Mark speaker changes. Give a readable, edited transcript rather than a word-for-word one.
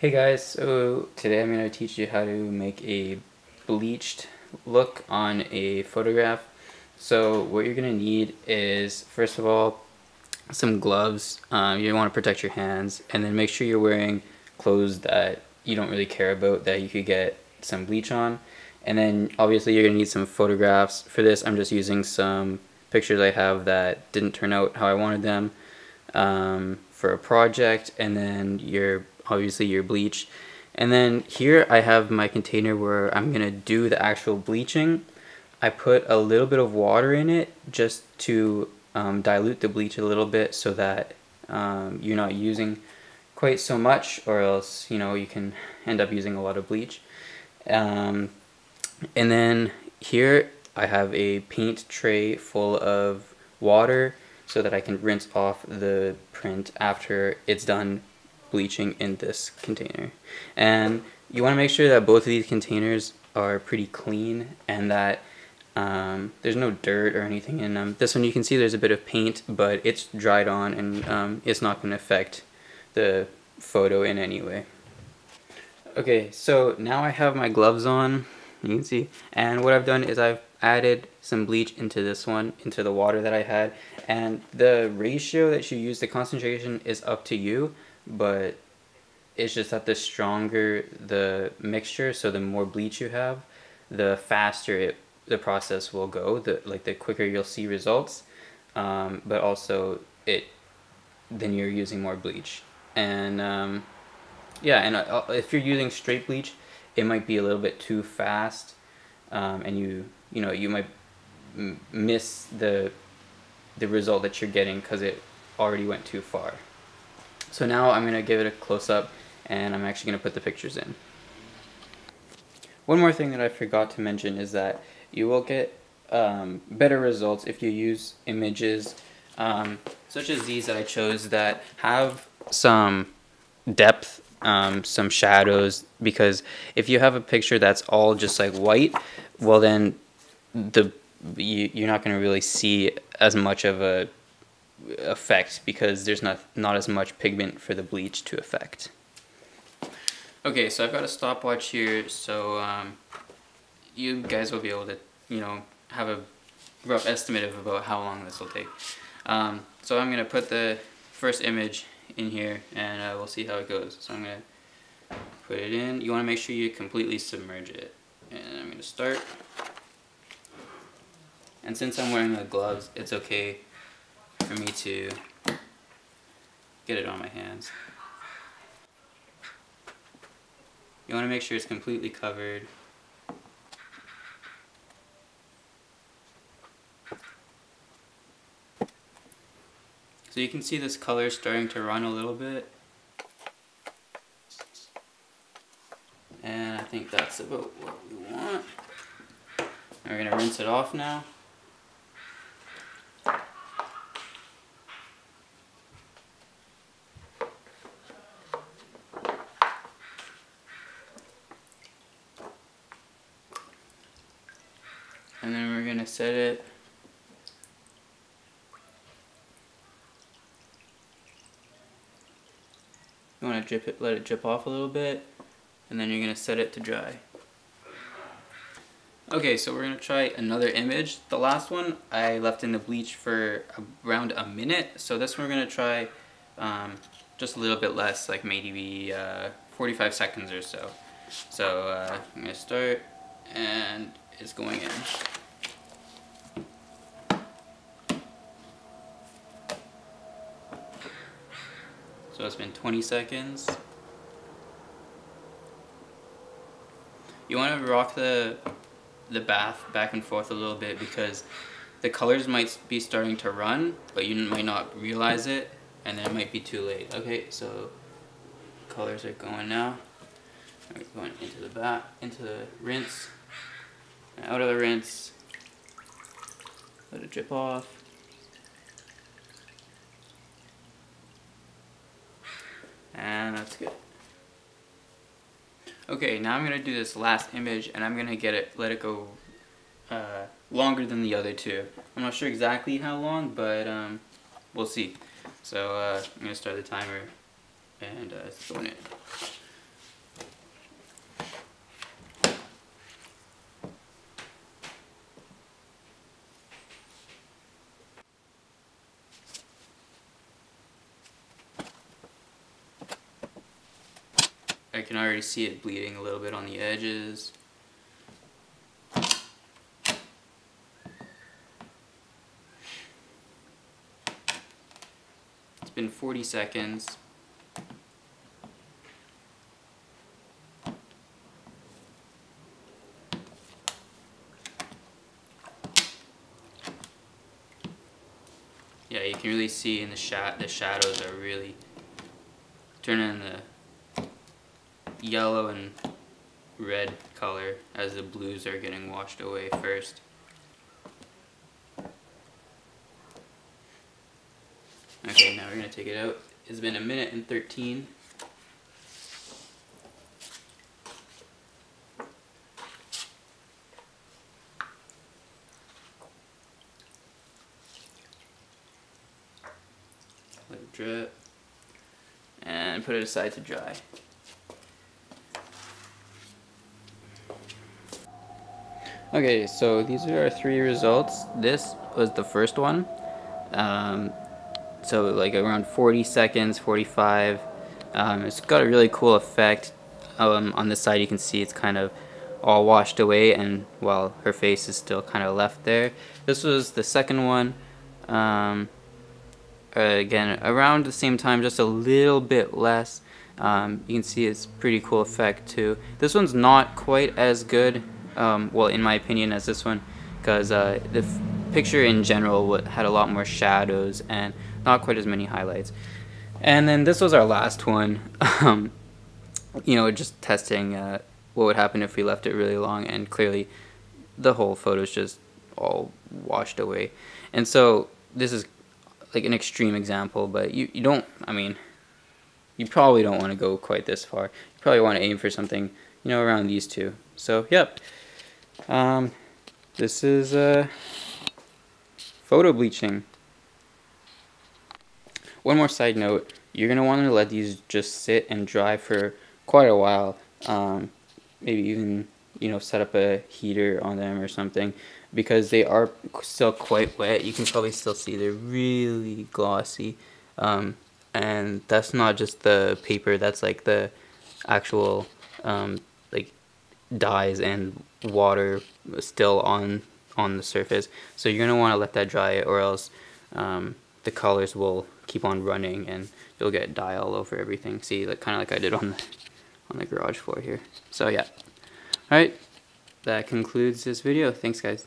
Speaker 1: Hey guys, so today I'm going to teach you how to make a bleached look on a photograph. So what you're going to need is, first of all, some gloves. You want to protect your hands, and then make sure you're wearing clothes that you don't really care about, that you could get some bleach on. And then obviously you're going to need some photographs. For this I'm just using some pictures I have that didn't turn out how I wanted them for a project, and then obviously your bleach. And then here I have my container where I'm gonna do the actual bleaching. I put a little bit of water in it just to dilute the bleach a little bit so that you're not using quite so much, or else you can end up using a lot of bleach. Um, and then here I have a paint tray full of water so that I can rinse off the print after it's done bleaching in this container. And you want to make sure that both of these containers are pretty clean and that there's no dirt or anything in them. This one you can see there's a bit of paint, but it's dried on and it's not going to affect the photo in any way. Okay, so now I have my gloves on, you can see, and what I've done is I've added some bleach into this one, into the water that I had, and the ratio that you use, the concentration is up to you, but it's just that the stronger the mixture, so the more bleach you have, the faster the process will go, the quicker you'll see results, but also then you're using more bleach. And yeah, and if you're using straight bleach, it might be a little bit too fast, and you might miss the result that you're getting because it already went too far. So now I'm gonna give it a close up, and I'm actually gonna put the pictures in. One more thing that I forgot to mention is that you will get better results if you use images such as these that I chose that have some depth, some shadows, because if you have a picture that's all just like white, well then you're not going to really see as much of a effect because there's not as much pigment for the bleach to affect. Okay, so I've got a stopwatch here, so you guys will be able to have a rough estimate of about how long this will take. So I'm going to put the first image in here and we'll see how it goes. So I'm going to put it in. You want to make sure you completely submerge it. And I'm going to start. And since I'm wearing the gloves, it's okay for me to get it on my hands. You want to make sure it's completely covered. So you can see this color starting to run a little bit. And I think that's about what we want. And we're going to rinse it off now. And then we're going to set it . You want to let it drip off a little bit, and then you're going to set it to dry. Okay, so we're going to try another image. The last one I left in the bleach for around a minute, so this one we're going to try just a little bit less, like maybe 45 seconds or so. So I'm going to start, and it's going in. So it's been 20 seconds. You want to rock the bath back and forth a little bit because the colors might be starting to run, but you might not realize it, and then it might be too late. Okay, so colors are going now. We're going into the bath, into the rinse, and out of the rinse. Let it drip off. And that's good. Okay, now I'm going to do this last image, and I'm going to let it go longer than the other two. I'm not sure exactly how long, but we'll see. So I'm going to start the timer, and it's going in. I can already see it bleeding a little bit on the edges. It's been 40 seconds. Yeah, you can really see in the shadows are really turning the yellow and red color as the blues are getting washed away first. Okay, now we're going to take it out. It's been 1 minute and 13. Let it drip. And put it aside to dry. Okay, so these are our 3 results. This was the first one. So like around 40 seconds, 45. It's got a really cool effect. On this side you can see it's kind of all washed away, and while her face is still kind of left there. This was the second one. Again, around the same time, just a little bit less. You can see it's pretty cool effect too. This one's not quite as good, well in my opinion, as this one, because the picture in general had a lot more shadows and not quite as many highlights. And then this was our last one. You know, just testing what would happen if we left it really long, and clearly the whole photo's just all washed away. And so this is like an extreme example, but you don't, I mean, you probably don't want to go quite this far. You probably want to aim for something, you know, around these two. So, yep. This is photo bleaching. One more side note, you're going to want to let these just sit and dry for quite a while. Maybe even, you know, set up a heater on them or something, because they are still quite wet. You can probably still see they're really glossy. And that's not just the paper, that's like the actual like dyes and water still on the surface. So you're going to want to let that dry, or else the colors will keep on running and you'll get dye all over everything. See, like kind of like I did on the garage floor here. So yeah. Alright, that concludes this video. Thanks guys.